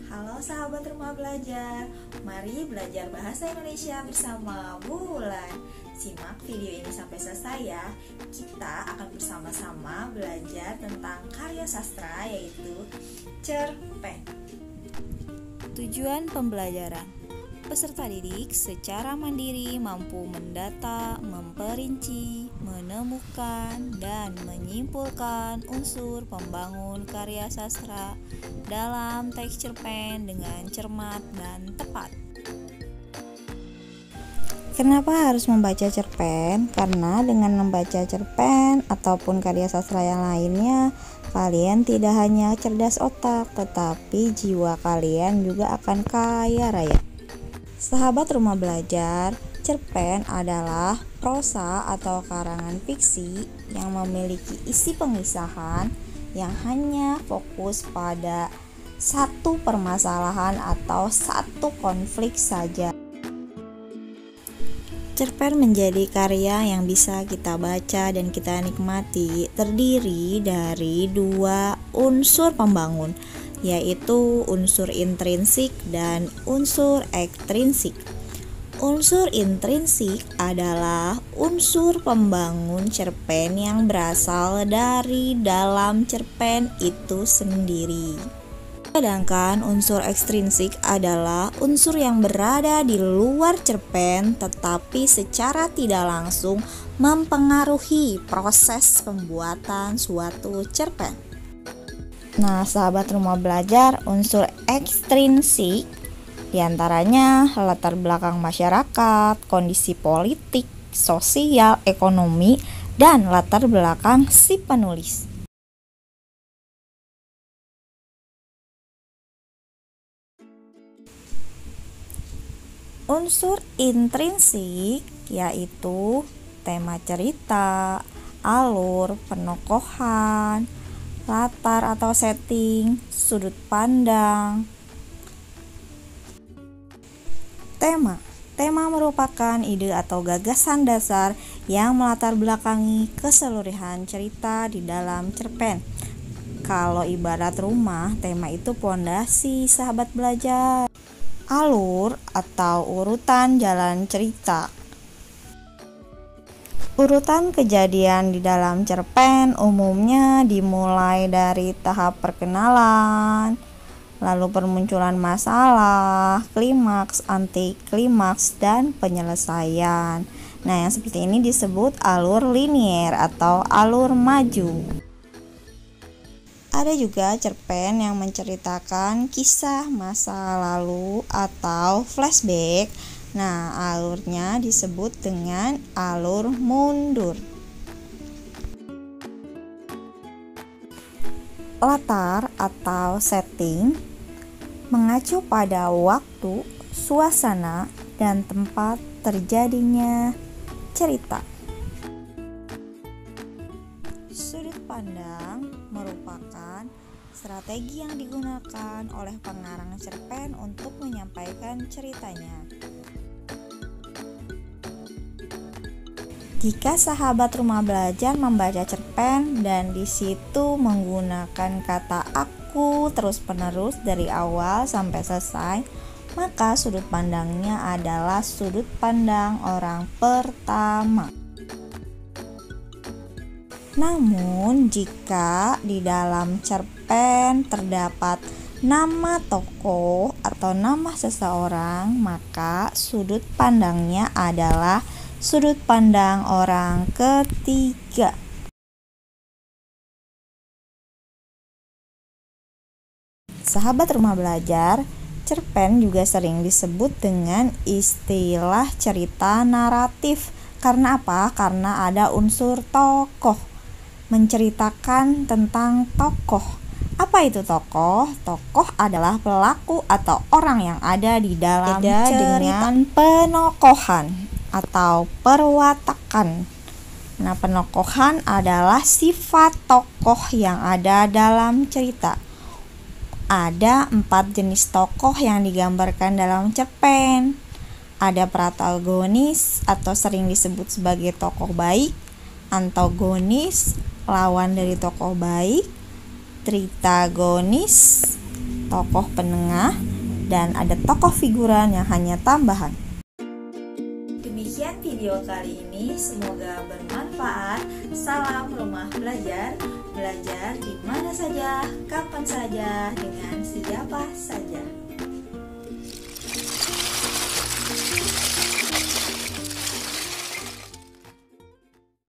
Halo sahabat rumah belajar, mari belajar bahasa Indonesia bersama Bulan. Simak video ini sampai selesai ya. Kita akan bersama-sama belajar tentang karya sastra yaitu cerpen. Tujuan pembelajaran: peserta didik secara mandiri mampu mendata, memperinci, menemukan, dan menyimpulkan unsur pembangun karya sastra dalam teks cerpen dengan cermat dan tepat. Kenapa harus membaca cerpen? Karena dengan membaca cerpen ataupun karya sastra yang lainnya, kalian tidak hanya cerdas otak, tetapi jiwa kalian juga akan kaya raya. Sahabat rumah belajar, cerpen adalah prosa atau karangan fiksi yang memiliki isi pengisahan yang hanya fokus pada satu permasalahan atau satu konflik saja. Cerpen menjadi karya yang bisa kita baca dan kita nikmati, terdiri dari dua unsur pembangun, yaitu unsur intrinsik dan unsur ekstrinsik. Unsur intrinsik adalah unsur pembangun cerpen yang berasal dari dalam cerpen itu sendiri. Sedangkan unsur ekstrinsik adalah unsur yang berada di luar cerpen tetapi secara tidak langsung mempengaruhi proses pembuatan suatu cerpen. Nah, sahabat rumah belajar, unsur ekstrinsik diantaranya latar belakang masyarakat, kondisi politik, sosial, ekonomi, dan latar belakang si penulis. Unsur intrinsik yaitu tema cerita, alur, penokohan, latar atau setting, sudut pandang. Tema merupakan ide atau gagasan dasar yang melatar belakangi keseluruhan cerita di dalam cerpen. Kalau ibarat rumah, tema itu pondasi sahabat belajar. Alur atau urutan jalan cerita. Urutan kejadian di dalam cerpen umumnya dimulai dari tahap perkenalan, lalu permunculan masalah, klimaks, anti klimaks, dan penyelesaian. Nah, yang seperti ini disebut alur linier atau alur maju. Ada juga cerpen yang menceritakan kisah masa lalu atau flashback. Nah, alurnya disebut dengan alur mundur. Latar atau setting mengacu pada waktu, suasana, dan tempat terjadinya cerita. Sudut pandang merupakan strategi yang digunakan oleh pengarang cerpen untuk menyampaikan ceritanya. Jika sahabat rumah belajar membaca cerpen dan di situ menggunakan kata aku terus-menerus dari awal sampai selesai, maka sudut pandangnya adalah sudut pandang orang pertama. Namun, jika di dalam cerpen terdapat nama tokoh atau nama seseorang, maka sudut pandangnya adalah sudut pandang orang ketiga. Sahabat rumah belajar, cerpen juga sering disebut dengan istilah cerita naratif. Karena apa? Karena ada unsur tokoh, menceritakan tentang tokoh. Apa itu tokoh? Tokoh adalah pelaku atau orang yang ada di dalam cerita dengan penokohan atau perwatakan. Nah, penokohan adalah sifat tokoh yang ada dalam cerita. Ada 4 jenis tokoh yang digambarkan dalam cerpen. Ada protagonis atau sering disebut sebagai tokoh baik, antagonis, lawan dari tokoh baik, tritagonis, tokoh penengah, dan ada tokoh figuran yang hanya tambahan. Demikian video kali ini, semoga bermanfaat. Salam Rumah Belajar, belajar di mana saja, kapan saja, dengan siapa saja.